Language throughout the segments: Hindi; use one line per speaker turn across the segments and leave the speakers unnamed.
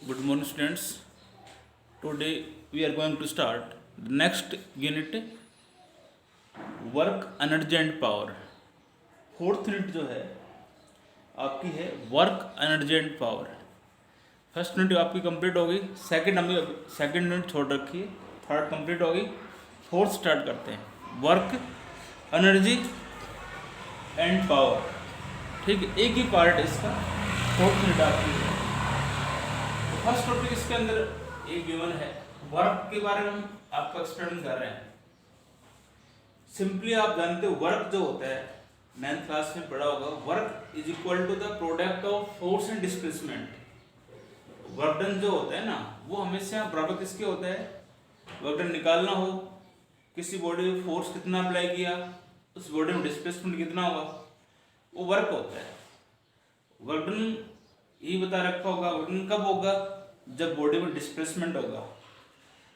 Good morning, students. Today we are going to start the next unit, work, energy and power. Fourth unit जो है आपकी है work, energy and power. First unit आपकी कंप्लीट हो गई. सेकंड यूनिट छोड़ रखी है. थर्ड कंप्लीट हो गई. फोर्थ स्टार्ट करते हैं. Work, energy and power. ठीक है, एक ही पार्ट है इसका. फोर्थ यूनिट आपकी है. फर्स्ट टॉपिक इसके अंदर एक गिवन है, वर्क के बारे में हम आपको एक्सप्लेन कर रहे हैं. सिंपली आप जानते हो वर्क जो होता है, 9th क्लास में पढ़ा होगा, work is equal to the product of force and displacement. Work done जो होता है ना, वो हमेशा बराबर किसके होता है. वर्क डन निकालना हो, किसी बॉडी में फोर्स कितना अप्लाई किया, उस बॉडी में डिस्प्लेसमेंट कितना होगा, वो वर्क होता है. वर्क डन यही बता रखा होगा. वर्क डन कब होगा, जब बॉडी में डिस्प्लेसमेंट होगा.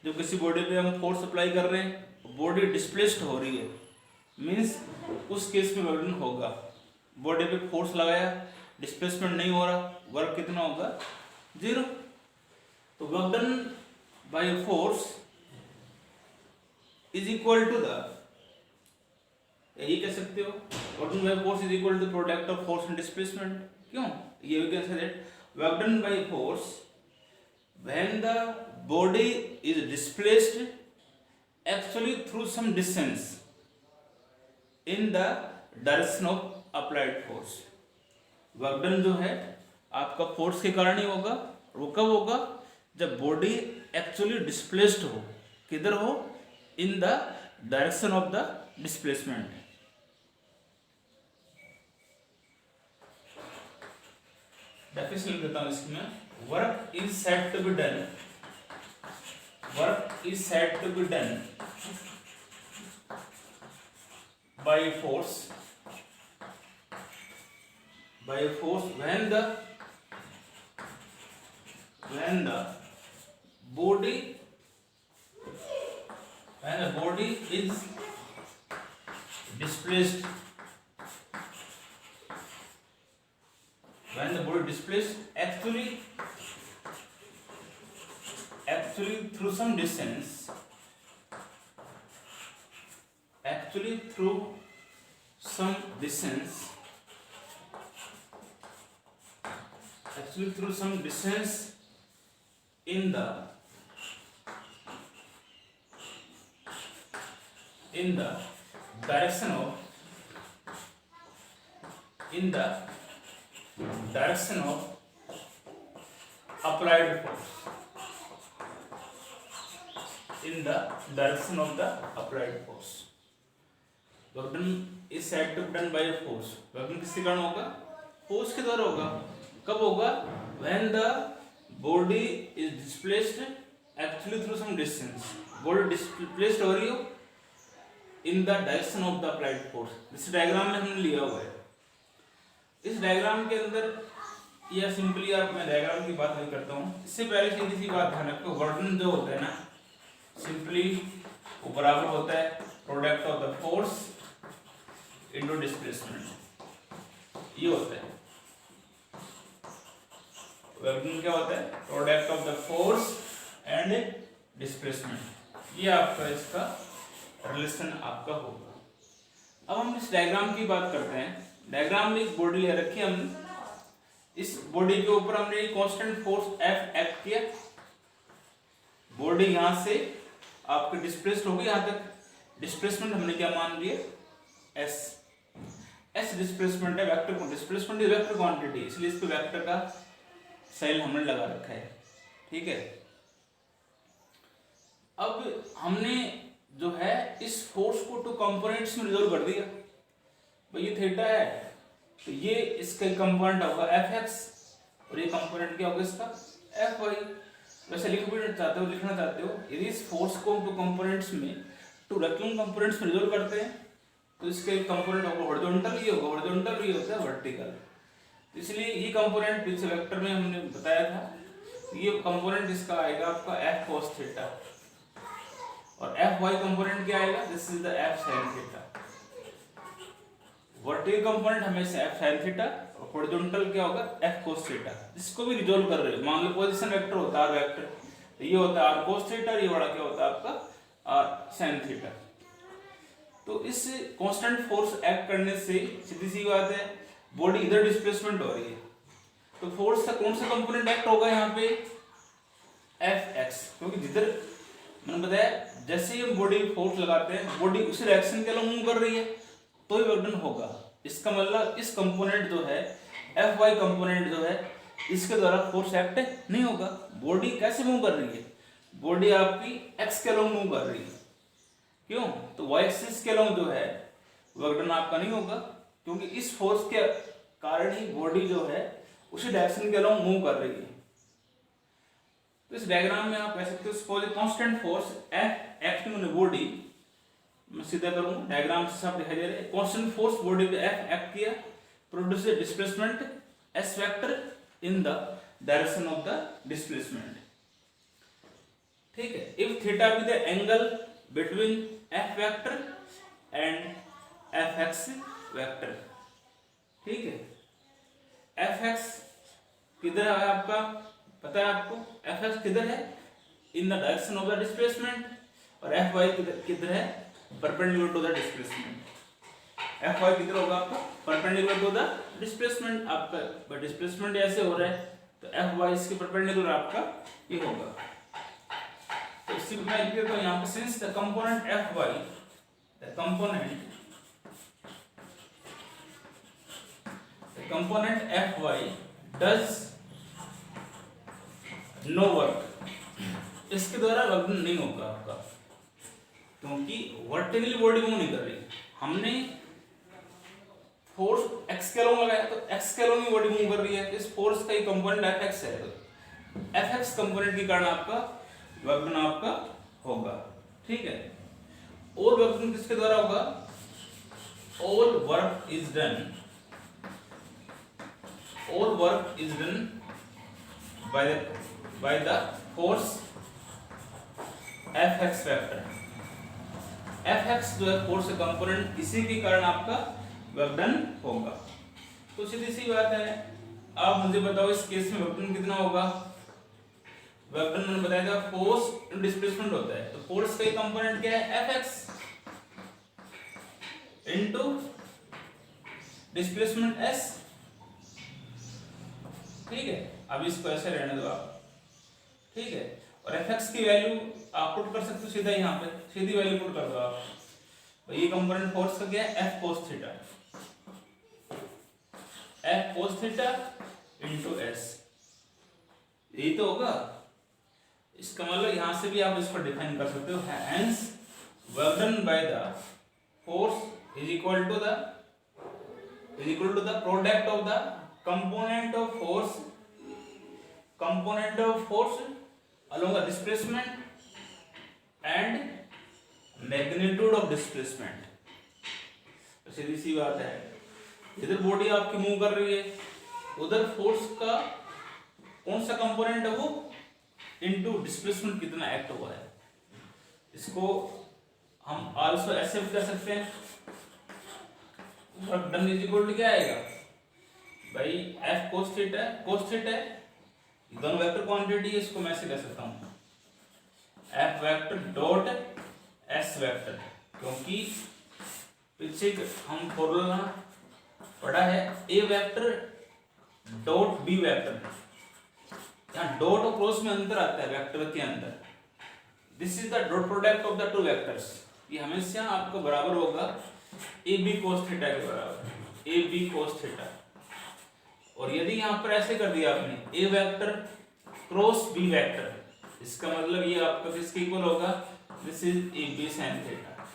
जब किसी बॉडी पे हम फोर्स अप्लाई कर रहे हैं, बॉडी डिस्प्लेस्ड हो रही है, मीन्स उस केस में वर्क डन होगा. बॉडी पे फोर्स लगाया, डिस्प्लेसमेंट नहीं हो रहा, वर्क कितना होगा, 0. तो work done by force is equal to the, ये कह सकते हो, work done by force is equal to product of force and displacement. क्यों, ये भी कह सकते हैं work done by force when the body is displaced actually through some distance in the direction of applied force. Work done जो है आपका फोर्स के कारण ही होगा. वो कब होगा, जब बॉडी एक्चुअली डिस्प्लेस्ड हो. किधर हो, इन the direction of the displacement. Definition देता हूं इसमें. Work is said to be done. Work is said to be done by force. By force when the body is displaced. When the body displaced actually through some distance, in the direction of applied force. In the direction of the applied force. Work done is said to be done by a force. Work done किसके कारण होगा, फोर्स के द्वारा होगा. कब होगा, when the body is displaced actually through some distance. Body displaced हो रही हो in the direction of the applied force. इस डायग्राम में हमने लिया हुआ है. इस डायग्राम के अंदर या सिंपली आप, मैं डायग्राम की बात नहीं करता हूँ, इससे पहले सीधी सी बात ध्यान रखो. वर्क डन जो होता है ना, सिंपली वो बराबर होता है product of the force into displacement. ये होता है वर्क डन. क्या होता है, product of the force and displacement. ये आपका इसका रिलेशन आपका होगा. अब हम इस डायग्राम की बात करते हैं. डायग्राम में एक बॉडी ले रखी है हमने. इस बॉडी के ऊपर हमने कांस्टेंट फोर्स F एक्ट किया. बॉडी यहां से आपके डिस्प्लेस्ड हो गई, यहां तक डिस्प्लेसमेंट हमने क्या मान लिया, S डिस्प्लेसमेंट है. Vector displacement is vector quantity, इसलिए इस पे वेक्टर का साइन हमने लगा रखा है. ठीक है. अब हमने जो है इस फोर्स को 2 कंपोनेंट्स में रिजॉल्व कर दिया. भाई ये थीटा है, तो ये इसका कंपोनेंट होगा Fx और ये कंपोनेंट क्या होगा इसका, Fy. वैसे लिखना चाहते हो यदि इस फोर्स को हम 2 कंपोनेंट्स में, 2 रेक्टेंगुलर कंपोनेंट्स में रिजॉल्व करते हैं, तो इसके कंपोनेंट होगा हॉरिजॉन्टल, ये होगा हॉरिजॉन्टल, ये होता है वर्टिकल. इसलिए ये कंपोनेंट पीछे वेक्टर में हमने बताया था, ये कंपोनेंट इसका आएगा आपका F cos थीटा, और Fy कंपोनेंट क्या आएगा, this is the F sin theta. Vertical component हमेशा एफ साइन थीटा और हॉरिजॉन्टल क्या होगा एफ कोस थीटा। जिसको भी रिजोल्व कर रहे हो, मान लो पोजीशन वेक्टर होता है आर वेक्टर, तो ये होता है आर कोस थीटा, ये वाला क्या होता है आपका आर साइन थीटा। तो इस कांस्टेंट फोर्स एक्ट करने से सीधी सी बात है बॉडी इधर डिस्प्लेसमेंट हो रही है, तो फोर्स का कौन सा कंपोनेंट एक्ट होगा यहाँ पे एफ एक्स, क्योंकि जिधर मैंने बताया जैसे ही हम बॉडी फोर्स लगाते हैं बॉडी उसी डायरेक्शन के अलग मूव कर रही है तो ही वर्क डन होगा। इसका मतलब इस कंपोनेंट जो है एफ वाई कंपोनेंट जो है इसके द्वारा फोर्स एक्ट नहीं होगा। बॉडी कैसे मूव कर रही है, बॉडी आपकी एक्स के अलग मूव कर रही है, क्यों, तो वाई एक्सिस के अलग जो है वर्क डन आपका नहीं होगा, क्योंकि इस फोर्स के कारण ही बॉडी जो है उसी डायरेक्शन के अलग मूव कर रही है। तो इस डायग्राम में आप कह सकते हो suppose constant force F acting on body, मैं सीधा करूंगा डायग्राम से सब दिखाई दे रहा है। कांस्टेंट फोर्स बॉडी पे एफ एक्ट किया, produce displacement S vector in the direction of the displacement. ठीक है, if theta be the angle between F vector and F x vector. ठीक है, एफ एक्स किधर है आपका, पता है आपको एफ एक्स किधर है in the direction of the displacement, और एफ वाई किधर है perpendicular to the displacement. F Y किधर होगा आपका परपेंडिकुलर टू द डिस्प्लेसमेंट, आपका डिस्प्लेसमेंट ऐसे हो रहा है तो एफ वाई इसके परपेंडिकुलर आपका ये होगा। तो इसी को मैं लिख देता हूं यहां पे, since the component F Y, the component F Y does no work, इसके द्वारा वर्क नहीं होगा आपका, क्योंकि वर्टिकली बॉडी मूव नहीं कर रही। हमने फोर्स एक्स के अलॉन्ग लगाया तो एक्स के अलॉन्ग बॉडी मूव कर रही है, इस फोर्स का ही कंपोनेंट एफ एक्स है, तो एफ एक्स कंपोनेंट के कारण आपका वर्क डन आपका होगा। ठीक है, और वर्क डन किसके द्वारा होगा, all work is done by the force fx vector. fx जो है फोर्स का कंपोनेंट, इसी के कारण आपका वर्क डन होगा। तो सीधी सी बात है, आप मुझे बताओ इस केस में वर्क डन कितना होगा। वर्क डन मैंने बताया था फोर्स डिस्प्लेसमेंट होता है, तो फोर्स का कंपोनेंट क्या है fx इनटू डिस्प्लेसमेंट s। ठीक है, अब इसको ऐसे रहने दो आप। ठीक है, और fx की वैल्यू आप पुट कर सकते हो सीधा यहाँ पे, सीधी वैल्यू पुट कर दो आप। तो ये कंपोनेंट फोर्स का क्या है f cos theta, f cos theta into s, यही तो होगा। इसका मतलब यहाँ से भी आप इसको डिफाइन कर सकते हो, hence work done by the force is equal to the product of the component of force along the displacement and magnitude of displacement। तो सीधी सी बात है, इधर बॉडी आपकी मूव कर रही है, उधर फोर्स का कौन सा कंपोनेंट है वो इनटू डिस्प्लेसमेंट कितना एक्ट हुआ है। इसको हम आल्सो ऐसे भी कर सकते हैं, work done is equal to क्या आएगा भाई एफ कोस थीटा है, दोनों वेक्टर क्वांटिटी है, इसको मैं ऐसे कह सकता हूं F vector dot S vector, क्योंकि पीछे हम फॉर्मूला पढ़ा है ए वेक्टर डॉट बी वेक्टर, यहाँ डॉट और क्रॉस में अंतर आता है वेक्टर के अंदर। This is the dot product of the two vectors, ये हमेशा आपको बराबर होगा ए बी कोस थीटा के बराबर, ए बी कोस थीटा। और यदि यहाँ पर ऐसे कर दिया आपने A vector cross B vector, इसका मतलब ये आपका किसके इक्वल होगा, this is A B sine theta,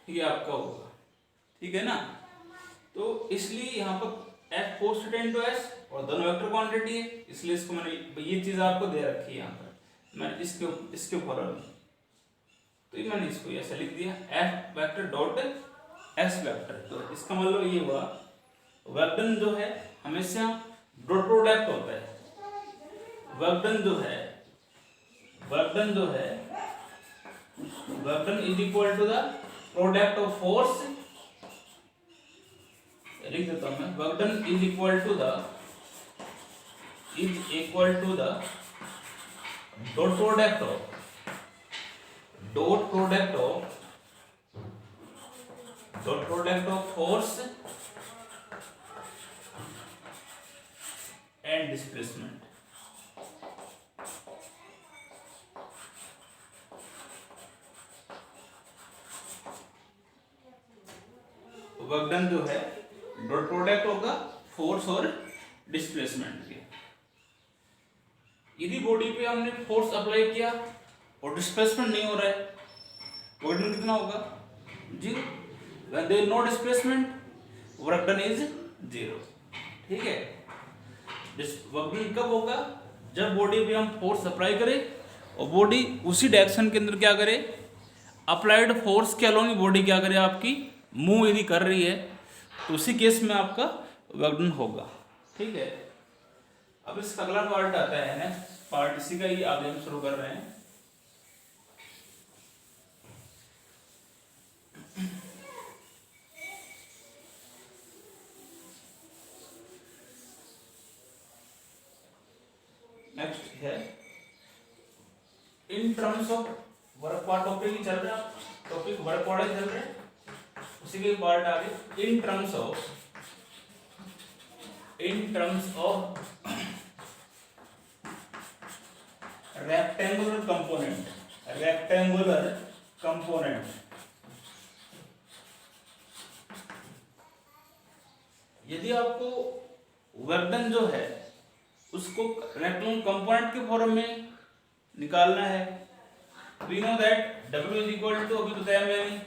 ये आपका होगा। ठीक है ना, तो इसलिए यहाँ पर F cos theta into S और दोनों वेक्टर क्वांटिटी है, इसलिए इसको मैंने ये चीज आपको दे रखी है यहाँ पर, मैंने इसके ऊपर तो ये मैंने इसको ऐसे लिख दिया F vector dot S vector. तो इसका मतलब ये हुआ वर्क डन जो है हमेशा डॉट प्रोडक्ट होता है, work done is equal to the product of force, लिख देता हूं मैं, work done is equal to the dot product of force and displacement. Work done जो है डॉट प्रोडक्ट होगा फोर्स और डिस्प्लेसमेंट के। यदि बॉडी पे हमने फोर्स अप्लाई किया और डिस्प्लेसमेंट नहीं हो रहा है, वर्क डन कितना होगा? 0। When there is no displacement, work done is 0। ठीक है, वर्क डन कब होगा? जब बॉडी पे हम फोर्स अप्लाई करें और बॉडी उसी डायरेक्शन के अंदर क्या करे, अप्लाइड फोर्स के अलोंग बॉडी क्या करे, आपकी मूव यदि कर रही है तो उसी केस में आपका वर्क डन होगा। ठीक है, अब इसका अगला पार्ट आता है नेक्स्ट पार्ट, इसी का ही आगे हम शुरू कर रहे हैं। नेक्स्ट है in terms of work part, topic ही चल रहा है, टॉपिक वर्क पार्ट ही चल रहा है, उसी के पार्ट आगे इन टर्म्स ऑफ रेक्टेंगुलर कंपोनेंट। यदि आपको वर्क डन जो है उसको रेक्टेंगुलर कंपोनेंट के फॉर्म में निकालना है, we know that W is equal to, अभी बताया मैंने,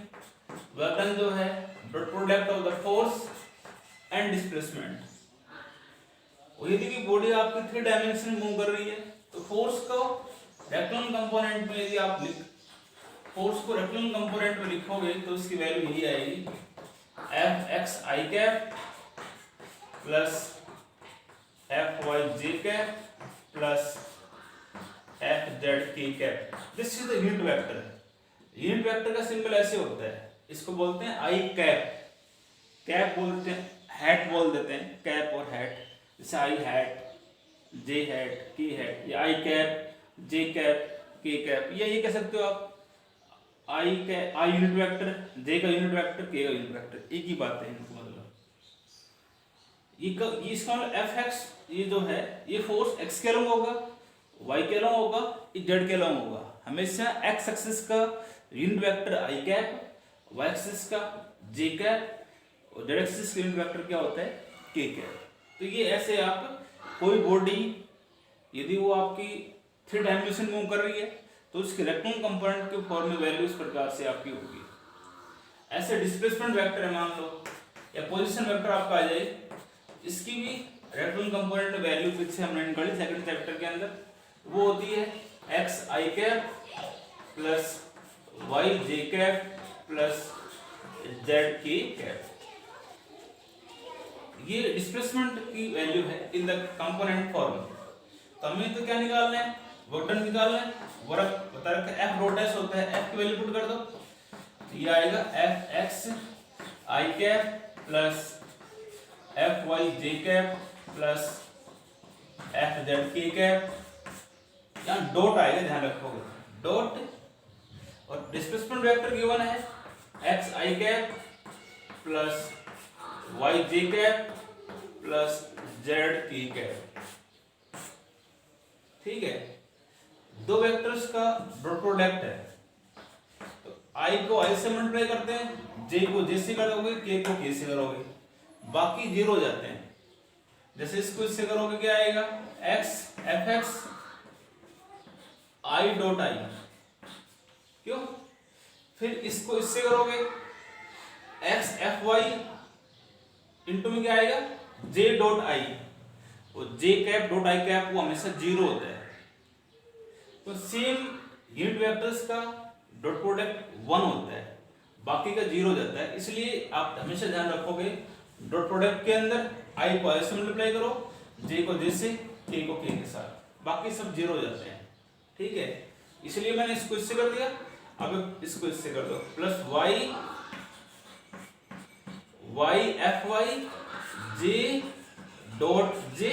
वर्क डन जो है dot product of the force and displacement. और यदि भी बॉडी आपकी 3 डायमेंशन मूव कर रही है तो फोर्स को रेक्टेंगुलर कंपोनेंट में यदि आप फोर्स को रेक्टेंगुलर कंपोनेंट में लिखोगे तो उसकी वैल्यू यही आएगी, Fx i cap plus Fy j cap plus Fz k cap. This is the unit vector. Unit vector का सिंबल ऐसे होता है, इसको बोलते हैं आई कैप, कैप बोलते हैं, हैट बोल देते हैं, कैप और हैट, जैसे आई हैट, जे हैट, के हैट, या आई कैप, जे कैप, के कैप, या ये कह सकते हो आप आई यूनिट वेक्टर, जे का यूनिट वेक्टर, के का यूनिट वेक्टर, एक ही बात है इनका मतलब। ये इसका मतलब Fx ये जो है ये फोर्स x के अलोंग होगा, y के अलोंग होगा, z के अलोंग होगा। हमेशा x एक्सिस का unit vector i cap, y axis का j कैप और z एक्सिस का यूनिट वेक्टर क्या होता है, k कैप। तो ये ऐसे आप कोई बॉडी यदि वो आपकी 3 डायमेंशन मूव कर रही है तो उसके रेक्टेंगुलर कंपोनेंट के फॉर्म में वैल्यू इस प्रकार से आपकी होगी। ऐसे डिस्प्लेसमेंट वेक्टर है मान लो, या पोजीशन वेक्टर आपका आ जाए, इसकी भी रेक्टेंगुलर कंपोनेंट में वैल्यू फिक्स है, हमने निकाली सेकंड चैप्टर के अंदर, वो होती है x i cap plus y j cap plus z k cap. ये डिस्प्लेसमेंट की वैल्यू है इन द कंपोनेंट फॉर्म। तो हमें तो क्या निकालना है, वर्क डन निकालना है। वर्क बता रखा है F डॉट S होता है, F की वैल्यू पुट कर दो, तो ये आएगा Fx i cap plus Fy j cap plus Fz k cap. यहाँ डॉट आएगा, ध्यान रखोगे डॉट, और डिस्प्लेसमेंट वेक्टर गिवन है x i cap plus y j cap plus z k cap. ठीक है, दो वेक्टर्स का डॉट प्रोडक्ट है, तो i को i से मल्टीप्लाई करते हैं, j को j से करोगे, k को k से करोगे, बाकी 0 हो जाते हैं। जैसे इसको इससे करोगे क्या आएगा, x fx i dot i, क्यों? फिर इसको इससे करोगे x fy इंटू में क्या आएगा, j डॉट i, और j cap dot i cap वो हमेशा 0 होता है। तो सेम यूनिट वेक्टर्स का डॉट प्रोडक्ट 1 होता है, बाकी का 0 हो जाता है। इसलिए आप हमेशा ध्यान रखोगे डॉट प्रोडक्ट के अंदर i को i से मल्टीप्लाई करो, j को j से, k को k के साथ, बाकी सब 0 हो जाते हैं। ठीक है, इसलिए मैंने इसको इससे कर दिया, अब इसको इससे कर दो, plus y Y F Y J dot J,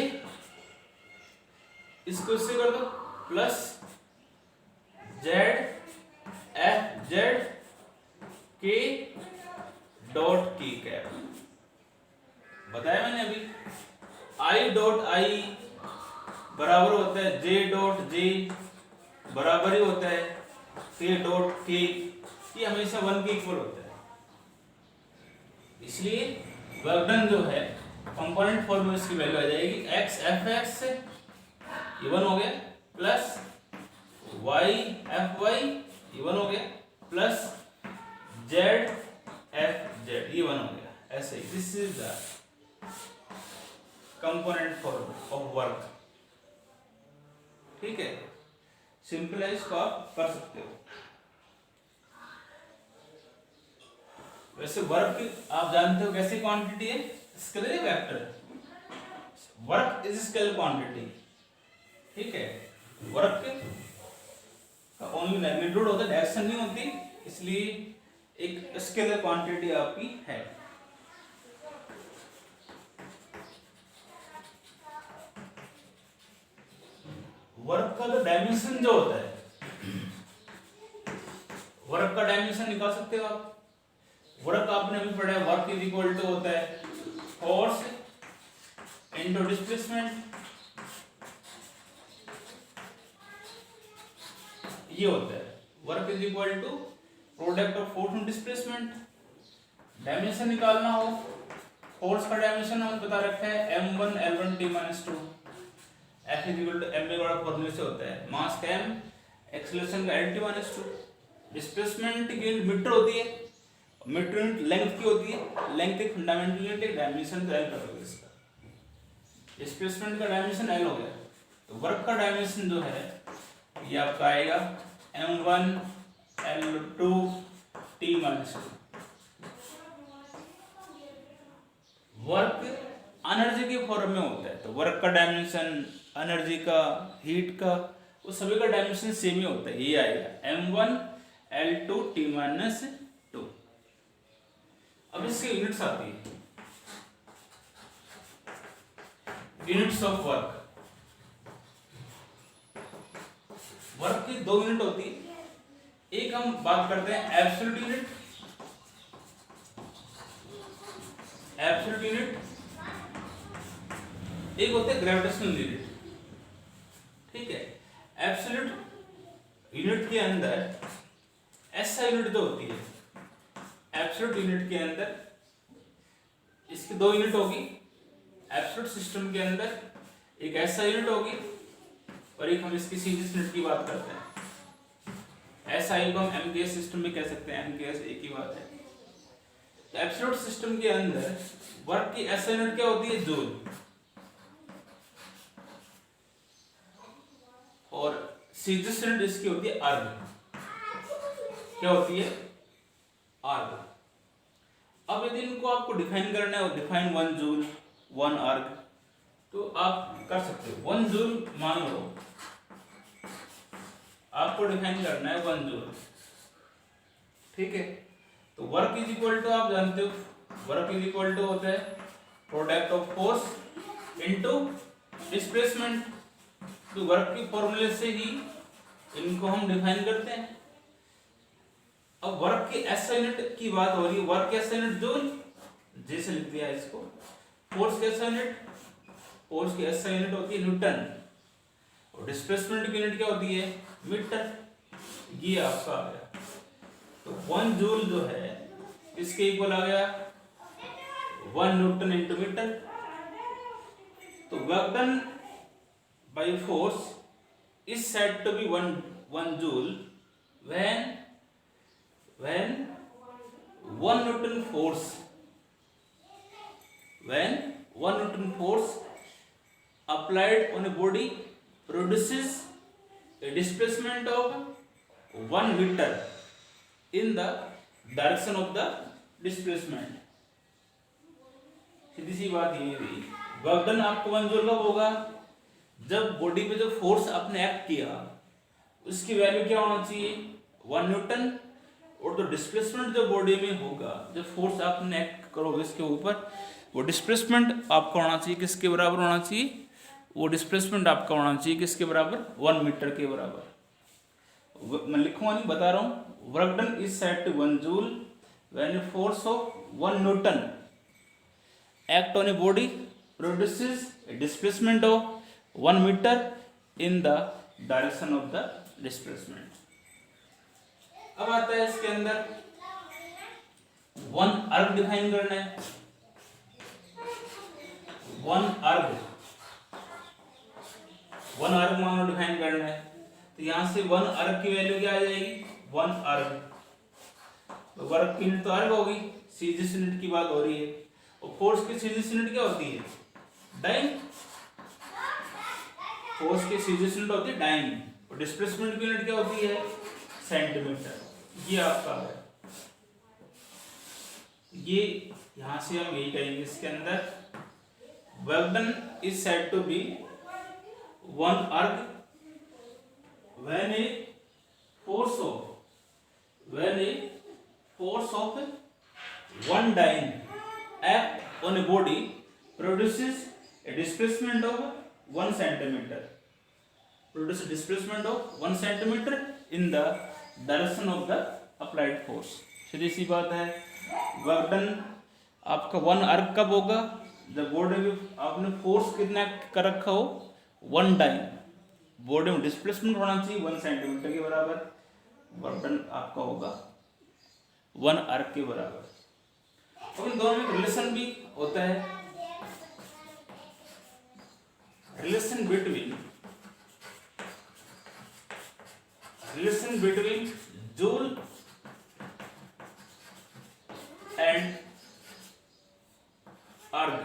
इसको इससे कर दो, plus Z F Z K dot K cap. बताया मैंने अभी, आई डॉट आई बराबर होता है जे डॉट जे, बराबर ही होता है के डॉट के, ये हमेशा 1 के इक्वल होता है। इसलिए वर्क डन जो है कंपोनेंट फॉर्म में इसकी वैल्यू आ जाएगी एक्स एफ एक्स से, ये 1 हो गया, प्लस वाई एफ वाई, ये 1 हो गया, प्लस जेड एफ जेड, ये 1 हो गया। ऐसे ही this is the component form of work. ठीक है, सिंपलाइज को आप कर सकते हो। वैसे वर्क आप जानते हो कैसी क्वांटिटी है, scalar vector, work is scalar quantity. ठीक है, वर्क का ओनली मैग्नीट्यूड होता है, डायरेक्शन नहीं होती, इसलिए एक स्केलर क्वांटिटी आपकी है। वर्क का जो डायमेंशन जो होता है, वर्क का डायमेंशन निकाल सकते हो आप। वर्क आपने अभी पढ़ा है, वर्क इज इक्वल टू होता है फोर्स इनटू डिस्प्लेसमेंट, ये होता है work is equal to product of force and displacement. Dimension निकालना हो, फोर्स का डायमेंशन हमें बता रखा है m1 l1 t-2, F is equal to m बड़ा फॉर्मूले से होता है मास का m, एक्सेलरेशन का l-2। डिस्प्लेसमेंट की यूनिट मीटर होती है, मीटर यूनिट लेंथ की होती है, लेंथ एक फंडामेंटल यूनिट है, डायमेंशन तो l कर दो इसका। डिस्प्लेसमेंट का डायमेंशन l हो गया, तो वर्क का डायमेंशन जो है ये आपका आएगा m1 l2 t-2। Work energy के फॉर्म में होता है, तो वर्क का डायमेंशन, एनर्जी का, हीट का, वो सभी का डायमेंशन सेम ही होता है, ये आएगा m1 l2 t-2। अब इसकी यूनिट्स आती है, यूनिट्स ऑफ वर्क। वर्क की 2 यूनिट होती है, एक हम बात करते हैं एब्सोल्यूट यूनिट, एब्सोल्यूट यूनिट, एक होते हैं ग्रेविटेशनल यूनिट। ठीक है, एब्सोल्यूट यूनिट के अंदर ऐसा यूनिट जो होती है, एब्सोल्यूट यूनिट के अंदर इसकी 2 यूनिट होगी। एब्सोल्यूट सिस्टम के अंदर एक ऐसा यूनिट होगी और एक हम इसकी सीरीज यूनिट की बात करते हैं। ऐसा ही को हम एमकेएस सिस्टम में कह सकते हैं, एमकेएस एक ही बात है। तो एब्सोल्यूट सिस्टम के अंदर वर्क की ऐसा यूनिट क्या होती है, जूल, और सीरीज यूनिट इसकी होती है अर्ग। क्या होती है, अर्ग। अब यदि इनको आपको डिफाइन करना है, डिफाइन 1 जूल 1 अर्ग, तो आप कर सकते हो। 1 जूल मान लो आपको डिफाइन करना है 1 जूल। ठीक है, तो वर्क इज इक्वल टू, आप जानते हो वर्क इज इक्वल टू होता है product of force into displacement. तो वर्क के फॉर्मूले से ही इनको हम डिफाइन करते हैं। अब वर्क की एसआई यूनिट की बात हो रही है, वर्क की एसआई यूनिट जूल, जैसे लिख दिया इसको। फोर्स की एसआई यूनिट, फोर्स की एसआई यूनिट होती है न्यूटन, और डिस्प्लेसमेंट की यूनिट क्या होती है, मीटर। ये आपका आ गया। तो 1 जूल जो है इसके इक्वल आ गया 1 न्यूटन इंटू मीटर। तो work done by force is said to be 1 joule when 1 Newton force applied on a body produces a displacement of 1 meter in the direction of the displacement। सीधी सी बात ये हुई, वर्क डन आपको 1 जूल कब होगा, जब बॉडी पे जो फोर्स आपने एक्ट किया उसकी वैल्यू क्या होना चाहिए, 1 न्यूटन, और जो डिस्प्लेसमेंट जो बॉडी में होगा, जो फोर्स आपने एक्ट करोगे इसके ऊपर, वो डिस्प्लेसमेंट आपका होना चाहिए किसके बराबर होना चाहिए, वो डिस्प्लेसमेंट आपका होना चाहिए किसके बराबर, 1 मीटर के बराबर। मैं लिखूंगा नहीं, बता रहा हूँ। Work done is set to 1 joule when force of 1 newton act on a body produces a displacement of 1 meter in the direction of the displacement। अब आता है इसके अंदर 1 अर्ग डिफाइन करना है। 1 अर्ग मान लो डिफाइन करना है, तो यहां से 1 अर्ग की वैल्यू क्या आ जाएगी, 1 अर्ग, तो वर्क की यूनिट तो अर्ग होगी, सीजीएस यूनिट की बात हो रही है। और फोर्स की सीजीएस यूनिट क्या होती है, डाइन। फोर्स की सीजीएस यूनिट होती है डाइन, और डिस्प्लेसमेंट की यूनिट क्या होती है, सेंटीमीटर। ये आपका है, ये यहां से हम यही कहेंगे इसके अंदर, work done is said to be 1 erg when a force of 1 dyne act on a body produces a displacement of 1 centimeter, produces a displacement of 1 centimeter in the direction of the applied force। सीधी सी बात है। वर्क डन आपका 1 अर्ग कब होगा, जब बॉडी में आपने फोर्स कितना कर रखा हो, 1 डाइन, बॉडी में डिस्प्लेसमेंट होना चाहिए 1 सेंटीमीटर के बराबर, वर्क डन आपका होगा 1 अर्ग के बराबर। अब इन दोनों में रिलेशन भी होता है, रिलेशन बिटवीन जूल एंड अर्ग।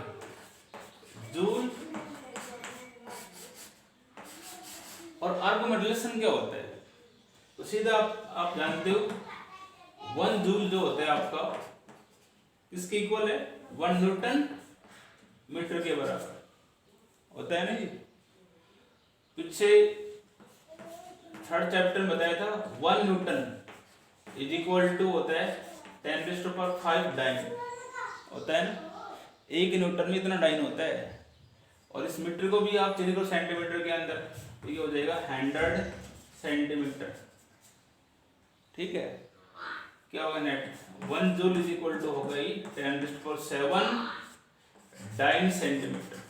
जूल और अर्ग में रिलेशन क्या होता है, तो सीधा आप जानते हो 1 जूल जो होता है आपका किसके इक्वल है, 1 न्यूटन मीटर के बराबर होता है ना जी। पीछे 3rd चैप्टर में बताया था 1 न्यूटन इज इक्वल टू होता है 10⁵ डाइन होता है ना, 1 न्यूटन में इतना डाइन होता है। और इस मीटर को भी आप चलिए करो सेंटीमीटर के अंदर, तो ये हो जाएगा 100 सेंटीमीटर। ठीक है, क्या होगा net, 1 joule is equal to हो गई 10⁷ डाइन सेंटीमीटर।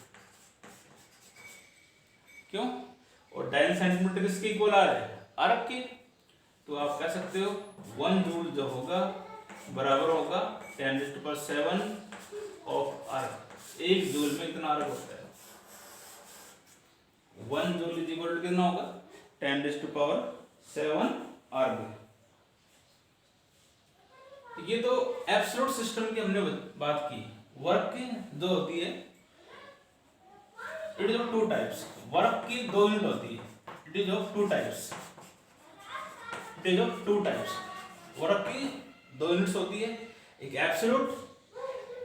क्यों, और डाइन सेंटीमीटर किसके इक्वल आ रहा है, अर्ग के, तो आप कह सकते हो 1 जूल जो होगा बराबर होगा 10⁷ ऑफ अर्ग। 1 जूल में इतना अर्ग होता है, 1 जूल इज इक्वल टू कितना होगा, 10⁷ अर्ग। ये तो एब्सोल्यूट सिस्टम की हमने बात की। वर्क की जो होती है, it is of 2 types. Work की 2 यूनिट होती है, it is of 2 types. Work की 2 यूनिट्स होती है, एक एब्सोल्यूट,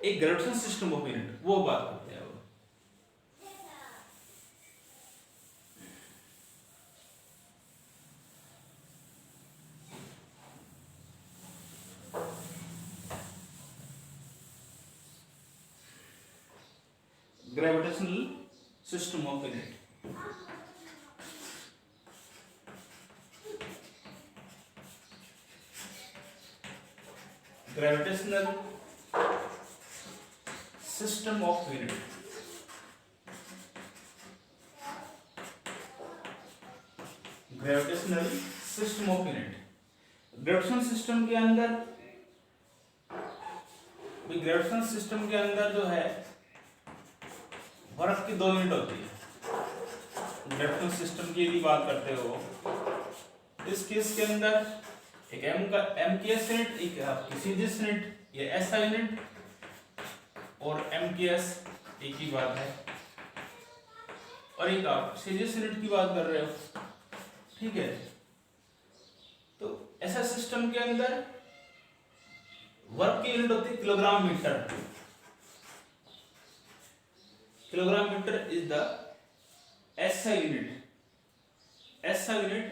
एक ग्रेविटेशन सिस्टम ऑफ यूनिट, वो बात करते हैं। Gravitational system of unit. Gravitational system of unit. Gravitational system of unit. Gravitational system के अंदर, ग्रेविटेशनल सिस्टम के अंदर जो है वर्क की 2 यूनिट होती है। ग्रेविटेशनल सिस्टम की यदि बात करते हो, इस केस के अंदर एक MKS यूनिट, एक आपकी सीजीएस यूनिट, ये SI यूनिट और MKS एक ही बात है, और एक आप सीजीएस यूनिट की बात कर रहे हो। ठीक है, तो ऐसा सिस्टम के अंदर वर्क की यूनिट होती है kilogram metre. Kilogram metre is the SI unit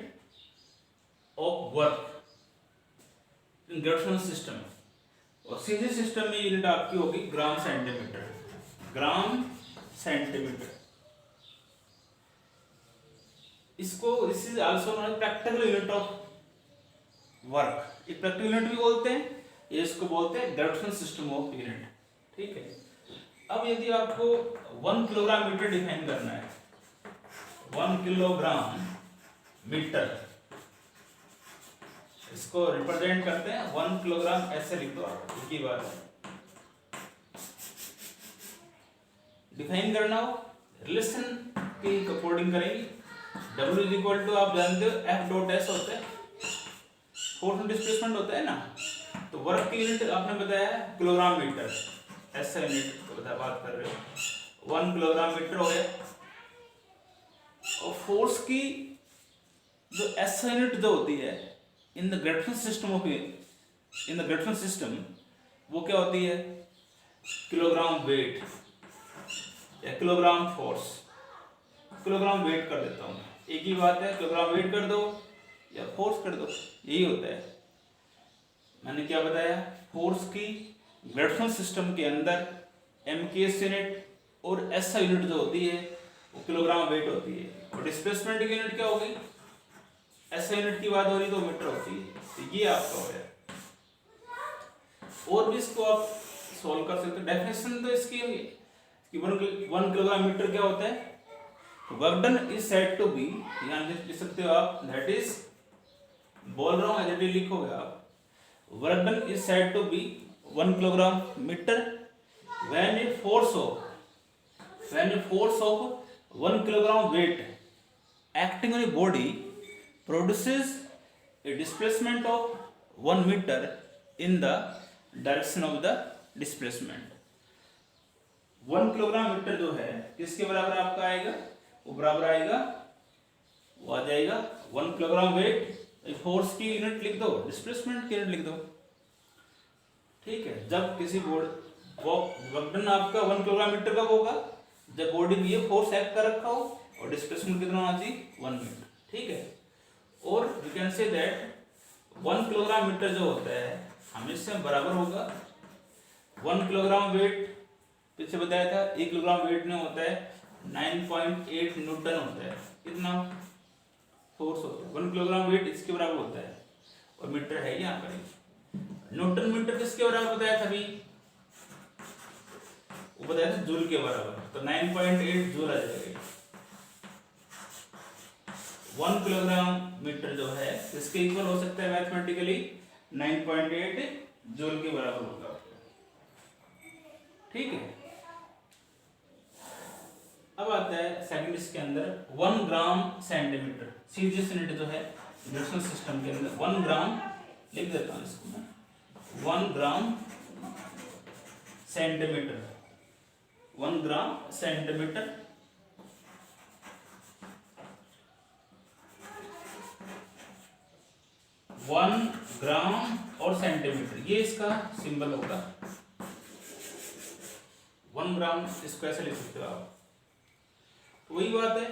of work in gravitational system। और सीधे सिस्टम में यूनिट आपकी होगी ग्राम सेंटीमीटर, ग्राम सेंटीमीटर। इसको this is also known as practical unit of work, ये प्रैक्टिकल यूनिट भी बोलते हैं, ये इसको बोलते हैं ग्रेविटेशनल सिस्टम ऑफ यूनिट। ठीक है, अब यदि आपको 1 किलोग्राम मीटर डिफाइन करना है, 1 किलोग्राम मीटर, इसको रिप्रेजेंट करते हैं 1 किलोग्राम, ऐसे लिख दो आप, एक ही बात है। डिफाइन करना हो रिलेशन के अकॉर्डिंग करेंगे। W इज इक्वल टू, आप जानते हो F डॉट S होता है, फोर्स एंड डिस्प्लेसमेंट होता है ना, तो वर्क की यूनिट आपने बताया किलोग्राम मीटर, ऐसा यूनिट बात कर रहे हो, 1 किलोग्राम मीटर हो गया। और फोर्स की जो SI यूनिट जो होती है in the gravitational system of, in the gravitational system, वो क्या होती है, किलोग्राम वेट या किलोग्राम फोर्स। किलोग्राम वेट कर देता हूँ, एक ही बात है, किलोग्राम वेट कर दो या फोर्स कर दो, यही होता है। मैंने क्या बताया, फोर्स की ग्रेविटेशनल सिस्टम के अंदर MKS यूनिट और SI यूनिट जो होती है वो किलोग्राम वेट होती है, और डिस्प्लेसमेंट की यूनिट क्या होगी, SI यूनिट की बात हो रही तो मीटर होती है। तो ये आपका हो गया, और भी इसको आप सॉल्व कर सकते हो। डेफिनेशन तो इसकी है कि 1 किलोग्राम मीटर क्या होता है, work done is said to be, यहाँ लिख सकते हो आप, दैट इज, बोल रहा हूँ एज लिखोगे आप, work done is said to be 1 kilogram metre when a force of 1 kilogram weight acting on a body produces a displacement of 1 meter in the direction of the displacement। 1 kilogram metre जो है किसके बराबर आपका आएगा, वो बराबर आएगा, वो आ जाएगा 1 किलोग्राम वेट, फोर्स की यूनिट लिख दो, डिस्प्लेसमेंट की यूनिट लिख दो। ठीक है, जब किसी बोर्ड वर्क डन आपका 1 किलोग्राम मीटर का होगा जब बॉडी में ये फोर्स एक्ट कर रखा हो, और डिस्प्लेसमेंट कितना होना चाहिए, 1 मीटर। ठीक है, और you can say that 1 kilogram metre जो होता है हमेशा बराबर होगा 1 किलोग्राम वेट, पीछे बताया था 1 किलोग्राम वेट में होता है 9.8 न्यूटन होता है, कितना फोर्स होता है, 1 किलोग्राम वेट इसके बराबर होता है, और मीटर है यहाँ पर। न्यूटन मीटर किसके बराबर बताया था अभी, वो बताया था जूल के बराबर, तो 9.8 जूल आ जाएगा। 1 किलोग्राम मीटर जो है इसके इक्वल हो सकता है मैथमेटिकली 9.8 जूल के बराबर होगा। ठीक है, अब आता है सेकंड इसके अंदर 1 ग्राम सेंटीमीटर, सीजीएस यूनिट जो है ग्रेविटेशनल सिस्टम के अंदर 1 ग्राम लिख देता हूं इसको मैं, 1 gram centimetre, 1 gram centimetre. One gram और सेंटीमीटर, ये इसका सिंबल होगा। 1 ग्राम इसको ऐसे लिख सकते हो आप, तो वही बात है,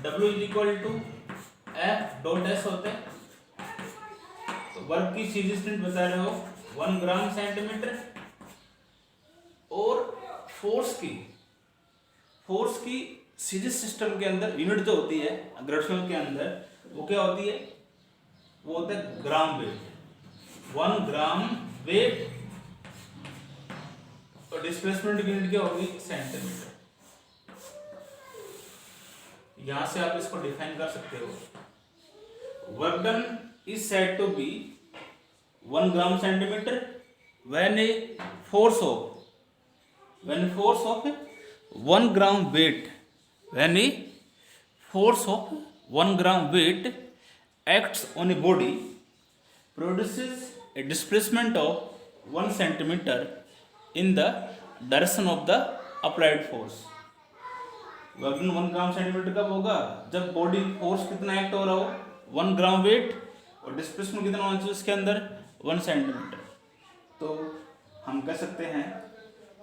W is equal to F dot S होता है। तो वर्क की सीरीज यूनिट बता रहे हो 1 ग्राम सेंटीमीटर, और फोर्स की सीरीज सिस्टम के अंदर यूनिट जो होती है ग्रेविटेशनल के अंदर, वो क्या होती है, वो होता है ग्राम वेट। 1 ग्राम वेट, और डिस्प्लेसमेंट की यूनिट क्या होगी, सेंटीमीटर। यहां से आप इसको डिफाइन कर सकते हो। Work done is said to be 1 gram centimetre when force of 1 gram weight, when a force of 1 gram weight acts on a body produces a displacement of 1 centimeter in the direction of the applied force। Work done 1 gram centimetre कब होगा, जब बॉडी फोर्स कितना एक्ट हो रहा हो 1 ग्राम वेट, और डिस्प्लेसमेंट कितना होना चाहिए उसके अंदर 1 सेंटीमीटर। तो हम कह सकते हैं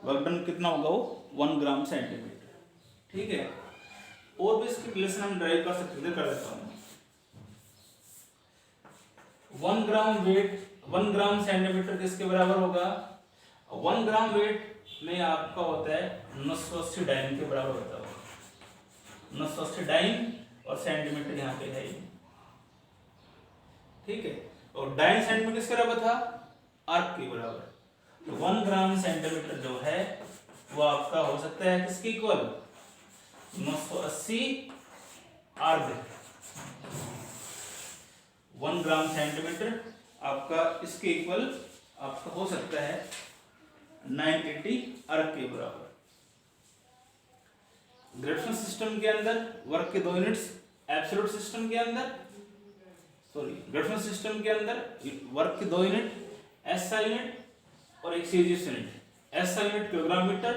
वर्क डन कितना होगा, वो 1 ग्राम सेंटीमीटर। ठीक है, और भी इसकी रिलेशन हम ड्राइव कर सकते हैं, कर देता हूं। 1 ग्राम वेट 1 ग्राम सेंटीमीटर किसके बराबर होगा, 1 ग्राम वेट में आपका होता है 980 डाइन के बराबर होता है, 980 डाइन और सेंटीमीटर यहाँ पे है, ठीक है। और डाइन सेंटीमीटर किसके बराबर था, आर्क के बराबर। तो 1 ग्राम सेंटीमीटर जो है वो आपका हो सकता है किसके इक्वल, 980 आर्क। 1 ग्राम सेंटीमीटर आपका इसके इक्वल आपका हो सकता है 980 अर्क के बराबर। ग्रेविटेशनल सिस्टम के अंदर वर्क के 2 यूनिट्स, एब्सोल्यूट सिस्टम के अंदर ग्रेविटेशनल सिस्टम के अंदर वर्क के 2 यूनिट, एसआई यूनिट और एक CGS unit. SI unit kilogram metre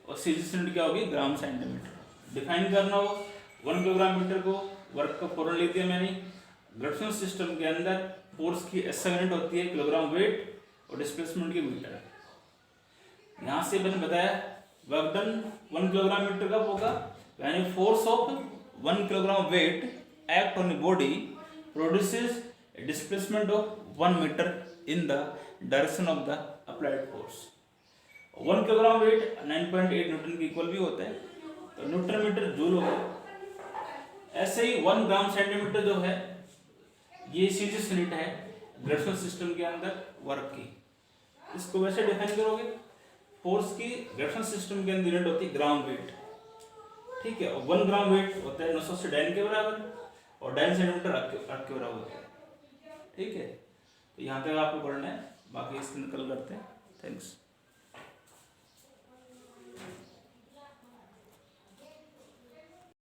और सीजीएस यूनिट क्या होगी, ग्राम सेंटीमीटर। डिफाइन करना हो 1 किलोग्राम मीटर को, वर्क का फॉर्मूला लिख दिया मैंने। ग्रेविटेशनल सिस्टम के अंदर फोर्स की एसआई यूनिट होती है किलोग्राम वेट और डिस्प्लेसमेंट की मीटर। यहाँ से मैंने बताया वर्क डन 1 किलोग्राम मीटर कब होगा, यानी force of 1 kilogram weight act on a body produces a displacement of 1 meter in the direction of the applied force। 1 kilogram weight 9.8 Newton के इक्वल भी होता है, तो न्यूटन मीटर जूल हो गया। ऐसे ही 1 ग्राम सेंटीमीटर जो है ये सीजीएस यूनिट है ग्रेविटेशनल सिस्टम के अंदर वर्क की। इसको वैसे डिफाइन करोगे, फोर्स की ग्रेविटेशनल सिस्टम के अंदर यूनिट होती है ग्राम वेट, ठीक है। और 1 ग्राम वेट होता है 980 डाइन के बराबर और डाइन सेंटीमीटर अर्क के बराबर होता है, ठीक है। तो यहाँ तक आपको पढ़ना है, बाकी इसको कल करते हैं। थैंक्स।